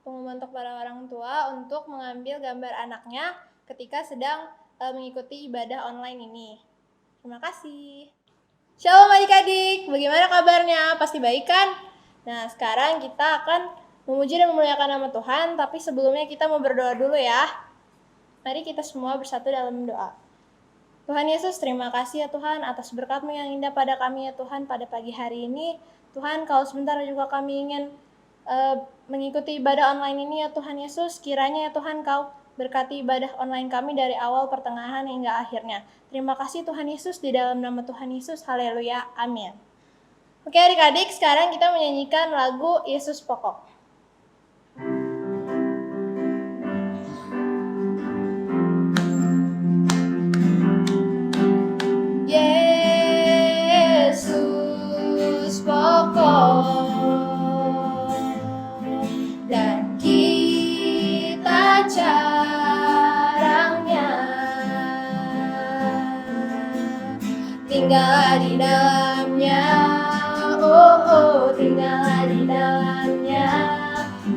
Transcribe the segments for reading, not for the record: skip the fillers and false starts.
pengumuman untuk para orang tua untuk mengambil gambar anaknya ketika sedang mengikuti ibadah online ini. Terima kasih. Shalom adik-adik, bagaimana kabarnya? Pasti baik kan? Nah, sekarang kita akan memuji dan memuliakan nama Tuhan, tapi sebelumnya kita mau berdoa dulu ya. Mari kita semua bersatu dalam doa. Tuhan Yesus, terima kasih ya Tuhan atas berkat-Mu yang indah pada kami ya Tuhan pada pagi hari ini. Tuhan, kalau sebentar juga kami ingin mengikuti ibadah online ini ya Tuhan Yesus, kiranya ya Tuhan Kau berkati ibadah online kami dari awal, pertengahan, hingga akhirnya. Terima kasih Tuhan Yesus, di dalam nama Tuhan Yesus, haleluya, amin. Oke adik-adik, sekarang kita menyanyikan lagu Yesus Pokok. Yesus pokok dan kita caranya tinggal di dalamnya, oh tinggal di dalamnya,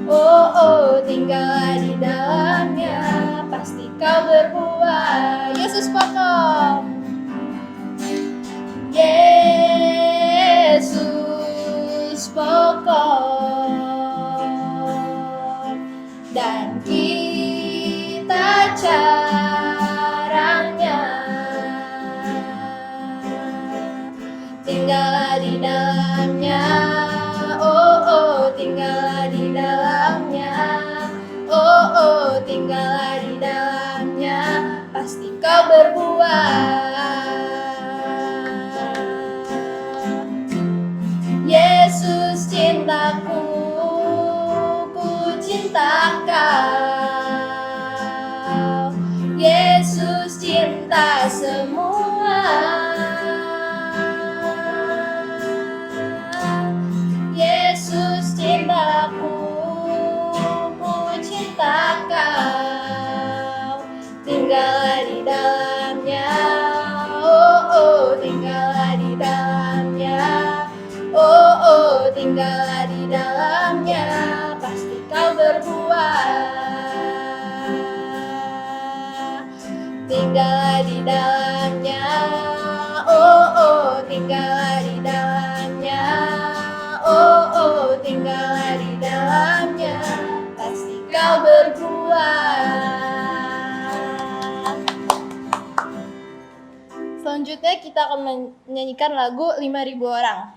oh tinggal di dalamnya, pasti kau berbuah. Yesus pokok. Yesus pokok dan kita caranya tinggal di dalamnya, oh tinggal di dalamnya, oh tinggal di dalamnya, pasti kau berbuah. Yesus cintaku, ku cinta kau. Yesus cinta semua. Yesus cintaku, ku cinta kau. Tinggal di dalamnya, oh tinggal di dalamnya. Oh tinggal di dalamnya, pasti kau berbuah. Tinggal di dalamnya, oh tinggal di dalamnya, oh tinggal di dalamnya, pasti kau berbuah. Selanjutnya kita akan menyanyikan lagu 5.000 orang.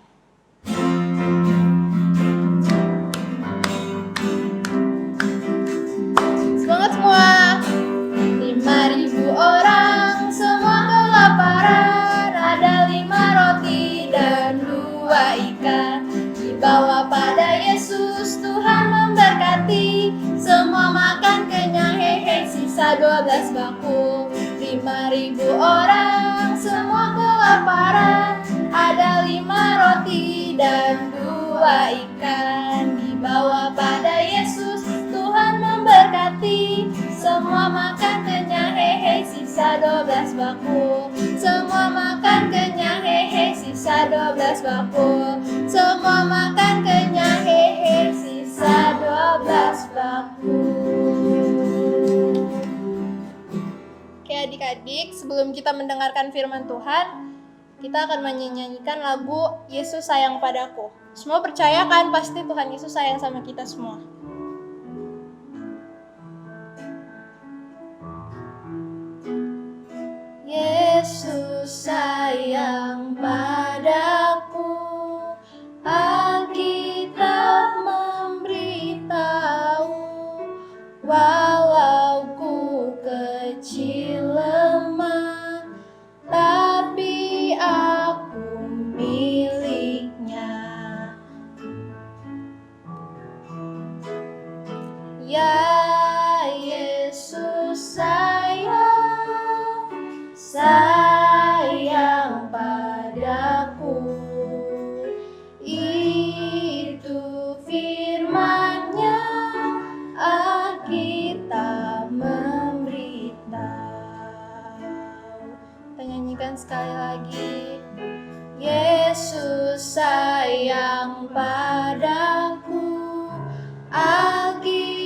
Semangat semua. 5.000 orang semua kelaparan, ada 5 roti dan 2 ikan. Dibawa pada Yesus, Tuhan memberkati. Semua makan kenyang, hehe, sisa 12 bakul. 5.000 orang semua kelaparan, ada 5 roti dan 2 ikan. Dibawa pada Yesus, Tuhan memberkati. Semua makan kenyang, hehe, sisa 12 bakul. Semua makan kenyang, hehe, sisa 12 bakul. Semua makan kenyang, hehe, sisa 12 bakul. Oke adik-adik, sebelum kita mendengarkan firman Tuhan, kita akan menyanyikan lagu Yesus Sayang Padaku. Semua percaya kan pasti Tuhan Yesus sayang sama kita semua. Yesus sayang padaku, Alkitab memberitahu, walau ku kecil lemah, tapi aku miliknya. Ya Yesus sayang padaku, itu firman-Nya, Alkitab memberitahu. Kita nyanyikan sekali lagi. Yesus sayang padaku, Alkitab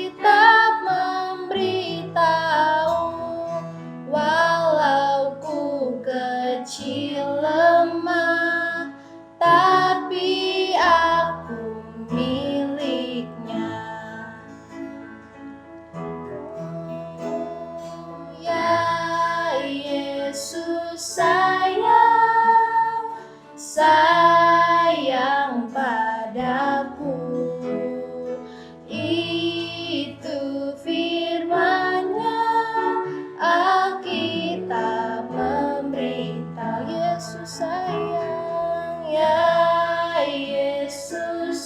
ya Yesus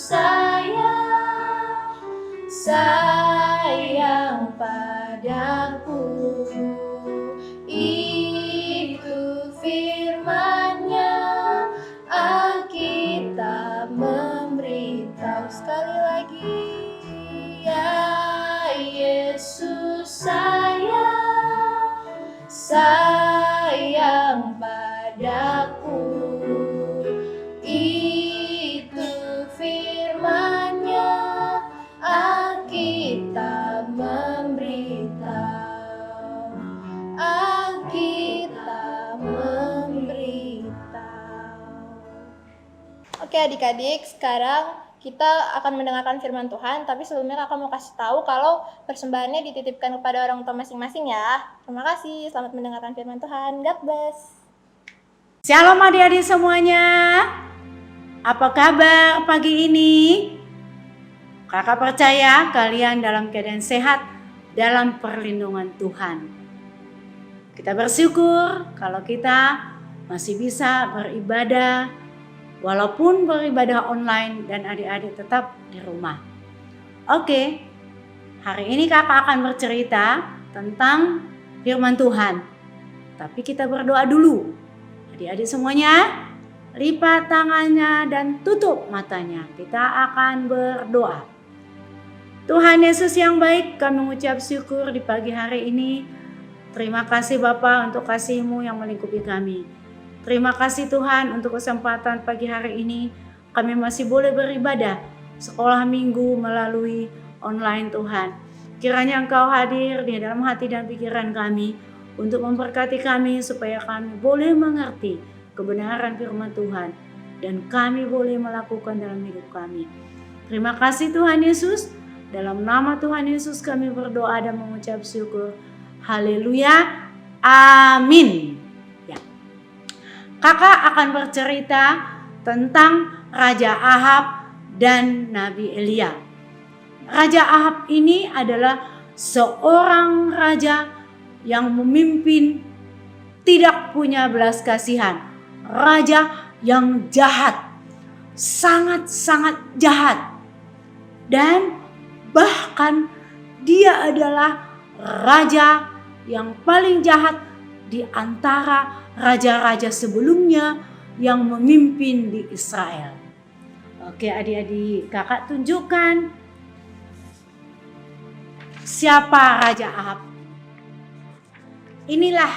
sayang padaku. Itu firman-Nya, Alkitab memberitahu. Sekali lagi, ya Yesus sayang padaku. Itu firman-Nya, Alkitab memberitahu. Alkitab memberitahu. Oke adik-adik, sekarang kita akan mendengarkan firman Tuhan, tapi sebelumnya kakak mau kasih tahu kalau persembahannya dititipkan kepada orang tua masing-masing ya. Terima kasih, selamat mendengarkan firman Tuhan. God bless. Shalom adik-adik semuanya. Apa kabar pagi ini? Kakak percaya kalian dalam keadaan sehat dalam perlindungan Tuhan. Kita bersyukur kalau kita masih bisa beribadah walaupun beribadah online dan adik-adik tetap di rumah. Oke, hari ini kakak akan bercerita tentang firman Tuhan. Tapi kita berdoa dulu. Adik-adik semuanya, lipat tangannya dan tutup matanya. Kita akan berdoa. Tuhan Yesus yang baik, kami mengucap syukur di pagi hari ini. Terima kasih Bapa untuk kasih-Mu yang melingkupi kami. Terima kasih Tuhan untuk kesempatan pagi hari ini kami masih boleh beribadah sekolah minggu melalui online Tuhan. Kiranya Engkau hadir di dalam hati dan pikiran kami untuk memberkati kami supaya kami boleh mengerti kebenaran firman Tuhan dan kami boleh melakukan dalam hidup kami. Terima kasih Tuhan Yesus. Dalam nama Tuhan Yesus kami berdoa dan mengucap syukur. Haleluya. Amin. Kakak akan bercerita tentang Raja Ahab dan Nabi Elia. Raja Ahab ini adalah seorang raja yang memimpin tidak punya belas kasihan. Raja yang jahat, sangat-sangat jahat. Dan bahkan dia adalah raja yang paling jahat di antara raja-raja sebelumnya yang memimpin di Israel. Oke adik-adik, kakak tunjukkan siapa Raja Ahab. Inilah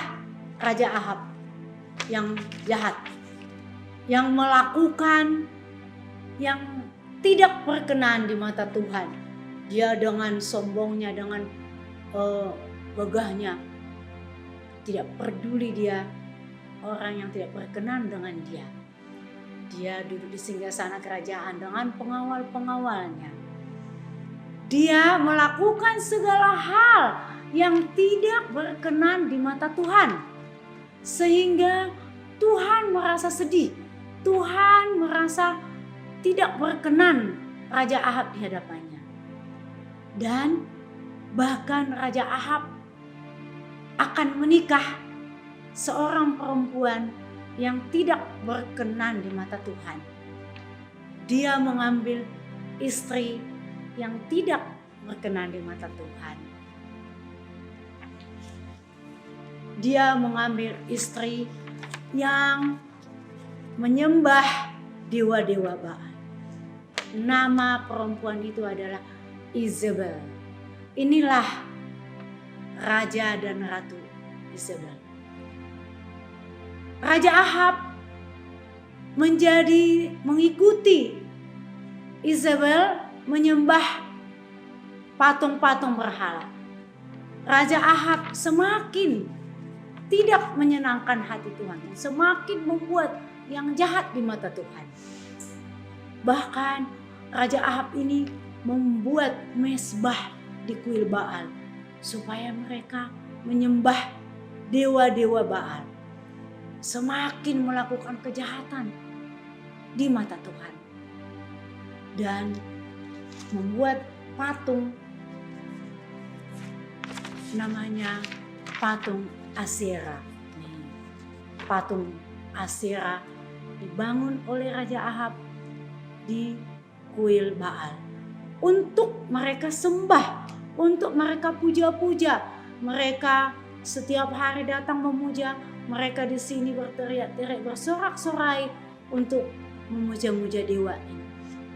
Raja Ahab yang jahat, yang melakukan yang tidak berkenan di mata Tuhan. Dia dengan sombongnya, dengan gagahnya, tidak peduli dia orang yang tidak berkenan dengan dia. Dia duduk di singgasana kerajaan dengan pengawal-pengawalnya. Dia melakukan segala hal yang tidak berkenan di mata Tuhan. Sehingga Tuhan merasa sedih. Tuhan merasa tidak berkenan Raja Ahab di hadapannya. Dan bahkan Raja Ahab akan menikah seorang perempuan yang tidak berkenan di mata Tuhan. Dia mengambil istri yang tidak berkenan di mata Tuhan. Dia mengambil istri yang menyembah dewa-dewa Baal. Nama perempuan itu adalah Izebel. Inilah raja dan ratu Izebel. Raja Ahab mengikuti Izebel menyembah patung-patung berhala. Raja Ahab semakin tidak menyenangkan hati Tuhan, semakin membuat yang jahat di mata Tuhan. Bahkan Raja Ahab ini membuat mezbah di kuil Baal supaya mereka menyembah dewa-dewa Baal. Semakin melakukan kejahatan di mata Tuhan dan membuat patung namanya patung Asyera. Patung Asyera dibangun oleh Raja Ahab di kuil Baal. Untuk mereka sembah, untuk mereka puja-puja. Mereka setiap hari datang memuja. Mereka di sini berteriak-teriak, bersorak-sorai untuk memuja-muja dewa ini.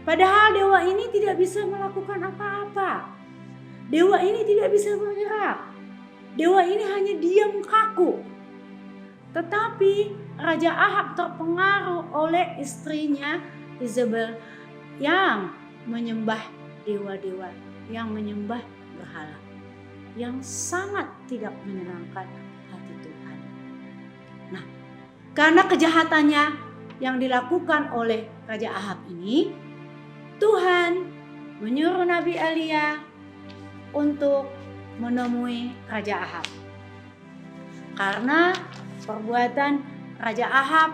Padahal dewa ini tidak bisa melakukan apa-apa. Dewa ini tidak bisa bergerak. Dewa ini hanya diam kaku. Tetapi Raja Ahab terpengaruh oleh istrinya Izebel yang menyembah dewa-dewa, yang menyembah berhala, yang sangat tidak menyenangkan hati Tuhan. Nah, karena kejahatannya yang dilakukan oleh Raja Ahab ini, Tuhan menyuruh Nabi Elia untuk menemui Raja Ahab. Karena perbuatan Raja Ahab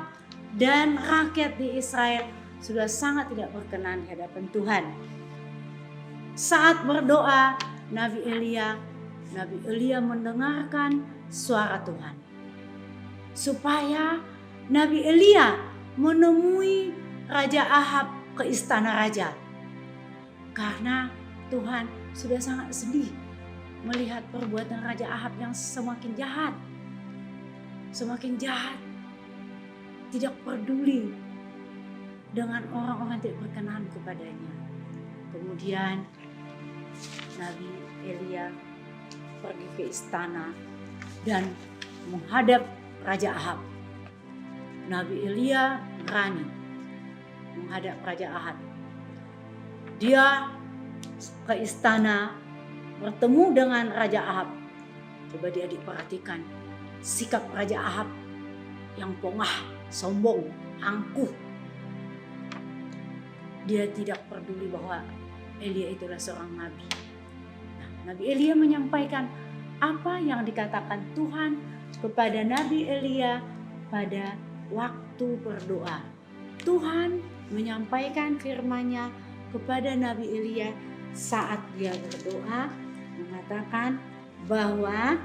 dan rakyat di Israel sudah sangat tidak berkenan di hadapan Tuhan. Saat berdoa, Nabi Elia mendengarkan suara Tuhan. Supaya Nabi Elia menemui Raja Ahab ke istana raja. Karena Tuhan sudah sangat sedih melihat perbuatan Raja Ahab yang semakin jahat. Semakin jahat. Tidak peduli dengan orang-orang tidak berkenan kepadanya. Kemudian Nabi Elia pergi ke istana dan menghadap Raja Ahab. Nabi Elia berani menghadap Raja Ahab. Dia ke istana bertemu dengan Raja Ahab. Coba dia diperhatikan sikap Raja Ahab yang pongah, sombong, angkuh. Dia tidak peduli bahwa Elia itulah seorang nabi. Nah, Nabi Elia menyampaikan apa yang dikatakan Tuhan kepada Nabi Elia pada waktu berdoa. Tuhan menyampaikan firman-Nya kepada Nabi Elia saat dia berdoa, mengatakan bahwa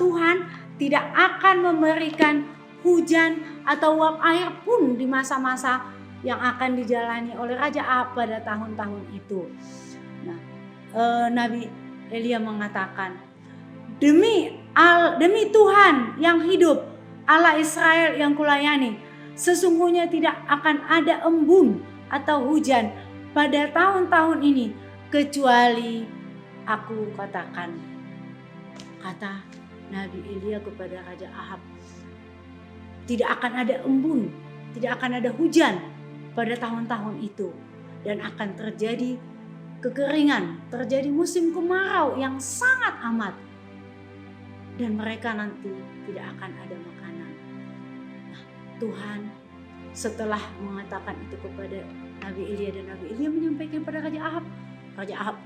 Tuhan tidak akan memberikan hujan atau uap air pun di masa-masa yang akan dijalani oleh Raja Ahab pada tahun-tahun itu. Nah, Nabi Elia mengatakan, demi Tuhan yang hidup, Allah Israel yang kulayani, sesungguhnya tidak akan ada embun atau hujan pada tahun-tahun ini kecuali aku katakan. Kata Nabi Elia kepada Raja Ahab, tidak akan ada embun, tidak akan ada hujan pada tahun-tahun itu, dan akan terjadi kekeringan, terjadi musim kemarau yang sangat amat, dan mereka nanti tidak akan ada makanan. Nah, Tuhan setelah mengatakan itu kepada Nabi Elia, dan Nabi Elia menyampaikan pada Raja Ahab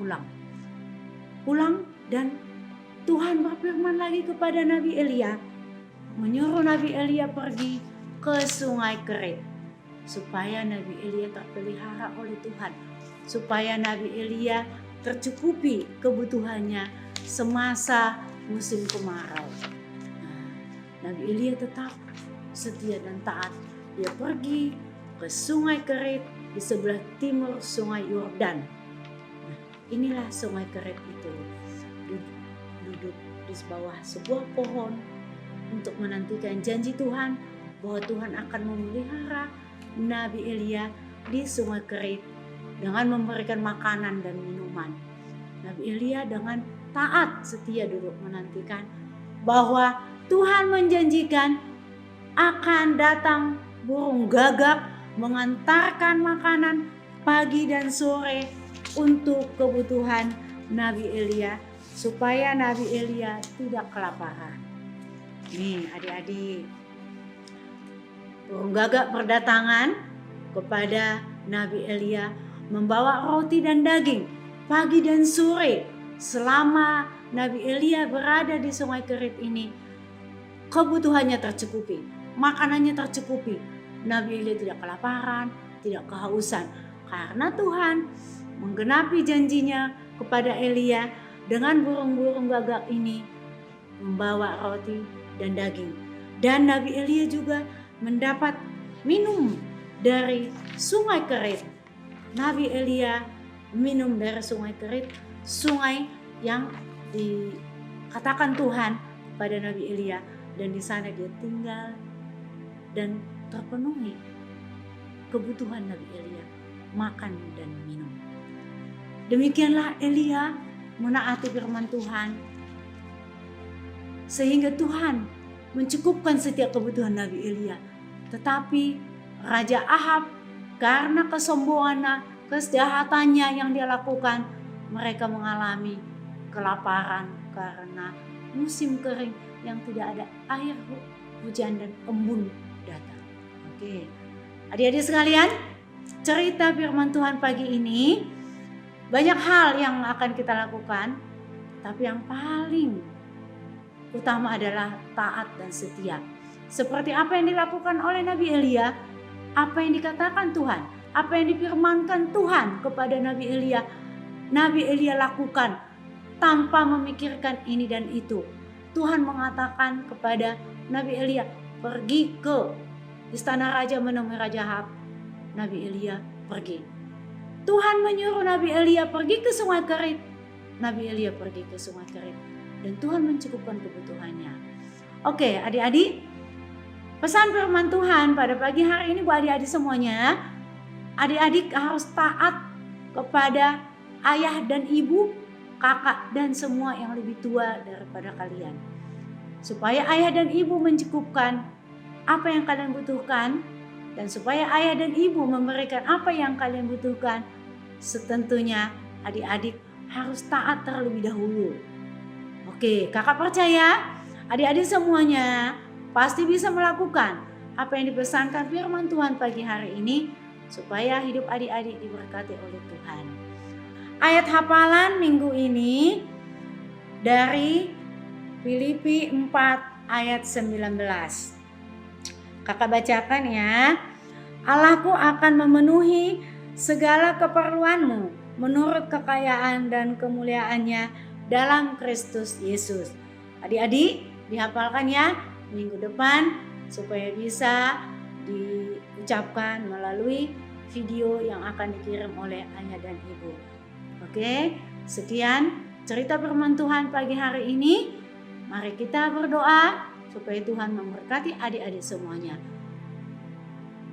pulang dan Tuhan berfirman lagi kepada Nabi Elia, menyuruh Nabi Elia pergi ke sungai Kerit, supaya Nabi Elia terpelihara oleh Tuhan, supaya Nabi Elia tercukupi kebutuhannya semasa musim kemarau. Nah, Nabi Elia tetap setia dan taat. Dia pergi ke sungai Kerit di sebelah timur sungai Yordan. Nah, inilah sungai Kerit itu. Duduk di bawah sebuah pohon untuk menantikan janji Tuhan bahwa Tuhan akan memelihara Nabi Elia di sungai Kerit dengan memberikan makanan dan minuman. Nabi Elia dengan taat setia duduk menantikan bahwa Tuhan menjanjikan akan datang burung gagak mengantarkan makanan pagi dan sore untuk kebutuhan Nabi Elia, supaya Nabi Elia tidak kelaparan. Nih adik-adik, burung gagak berdatangan kepada Nabi Elia membawa roti dan daging pagi dan sore. Selama Nabi Elia berada di sungai Kerit ini, kebutuhannya tercukupi, makanannya tercukupi. Nabi Elia tidak kelaparan, tidak kehausan. Karena Tuhan menggenapi janjinya kepada Elia dengan burung-burung gagak ini membawa roti dan daging. Dan Nabi Elia juga mendapat minum dari sungai Kerit. Nabi Elia minum dari sungai Kerit, sungai yang dikatakan Tuhan pada Nabi Elia, dan di sana dia tinggal dan terpenuhi kebutuhan Nabi Elia, makan dan minum. Demikianlah Elia menaati firman Tuhan sehingga Tuhan mencukupkan setiap kebutuhan Nabi Elia. Tetapi Raja Ahab karena kesombongannya, kejahatannya yang dia lakukan, mereka mengalami kelaparan karena musim kering yang tidak ada air hujan dan embun datang. Oke, adik-adik sekalian, cerita firman Tuhan pagi ini banyak hal yang akan kita lakukan, tapi yang paling utama adalah taat dan setia. Seperti apa yang dilakukan oleh Nabi Elia, apa yang dikatakan Tuhan, apa yang difirmankan Tuhan kepada Nabi Elia lakukan tanpa memikirkan ini dan itu. Tuhan mengatakan kepada Nabi Elia, pergi ke istana raja menemui Raja Ahab. Nabi Elia pergi. Tuhan menyuruh Nabi Elia pergi ke sungai Kerit. Nabi Elia pergi ke sungai Kerit. Dan Tuhan mencukupkan kebutuhannya. Oke, adik-adik, pesan firman Tuhan pada pagi hari ini buat adik-adik semuanya. Adik-adik harus taat kepada ayah dan ibu, kakak dan semua yang lebih tua daripada kalian. Supaya ayah dan ibu mencukupkan apa yang kalian butuhkan, dan supaya ayah dan ibu memberikan apa yang kalian butuhkan, setentunya adik-adik harus taat terlebih dahulu. Oke, kakak percaya adik-adik semuanya pasti bisa melakukan apa yang dipesankan firman Tuhan pagi hari ini, supaya hidup adik-adik diberkati oleh Tuhan. Ayat hafalan minggu ini dari Filipi 4 ayat 19. Kakak bacakan ya. Allahku akan memenuhi segala keperluanmu menurut kekayaan dan kemuliaannya dalam Kristus Yesus. Adik-adik dihafalkan ya minggu depan supaya bisa diucapkan melalui video yang akan dikirim oleh ayah dan ibu. Oke, sekian cerita firman Tuhan pagi hari ini. Mari kita berdoa supaya Tuhan memberkati adik-adik semuanya.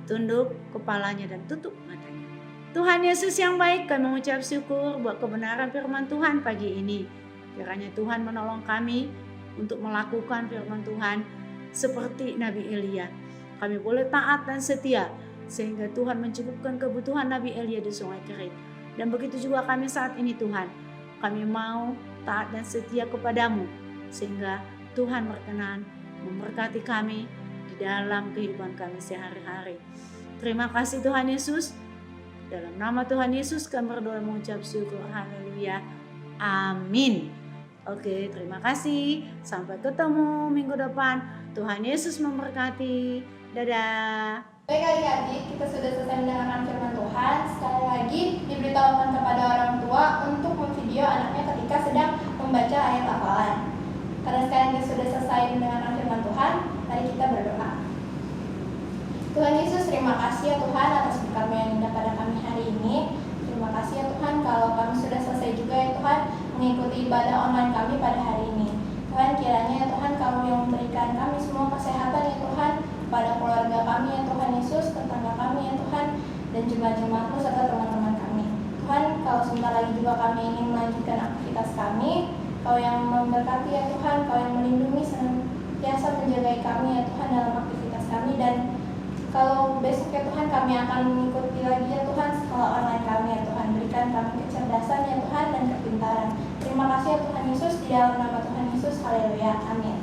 Tunduk kepalanya dan tutup matanya. Tuhan Yesus yang baik, kami mengucap syukur buat kebenaran firman Tuhan pagi ini. Kiranya Tuhan menolong kami untuk melakukan firman Tuhan seperti Nabi Elia. Kami boleh taat dan setia sehingga Tuhan mencukupkan kebutuhan Nabi Elia di sungai Kerit. Dan begitu juga kami saat ini Tuhan. Kami mau taat dan setia kepadamu sehingga Tuhan berkenan memberkati kami di dalam kehidupan kami sehari-hari. Terima kasih Tuhan Yesus. Dalam nama Tuhan Yesus kami berdoa mengucap syukur. Haleluya. Amin. Oke, terima kasih. Sampai ketemu minggu depan. Tuhan Yesus memberkati. Dadah. Baik adik-adik, kita sudah selesai mendengarkan firman Tuhan. Sekali lagi diberitahukan kepada orang tua untuk memvideo anaknya ketika sedang membaca ayat hafalan. Karena sekarang kita sudah selesai mendengarkan firman Tuhan, mari kita berdoa. Tuhan Yesus, terima kasih ya Tuhan atas berkat-Mu yang indah pada kami hari ini. Terima kasih ya Tuhan kalau kami sudah selesai juga ya Tuhan mengikuti ibadah online kami pada hari ini. Tuhan, kiranya ya Tuhan Kamu yang memberikan kami semua kesehatan ya Tuhan, pada keluarga kami ya Tuhan Yesus, tetangga kami ya Tuhan, dan jemaat-jemaat-Mu serta teman-teman kami. Tuhan, kalau sebentar lagi juga kami ingin melanjutkan aktivitas kami, Kau yang memberkati ya Tuhan, Kau yang melindungi senantiasa menjaga kami ya Tuhan dalam aktivitas kami. Dan kalau besok ya Tuhan kami akan mengikuti lagi ya Tuhan sekolah online kami ya Tuhan, berikan kami kecerdasan ya Tuhan dan kepintaran. Terima kasih ya Tuhan Yesus, di dalam nama Tuhan Yesus, haleluya, amin.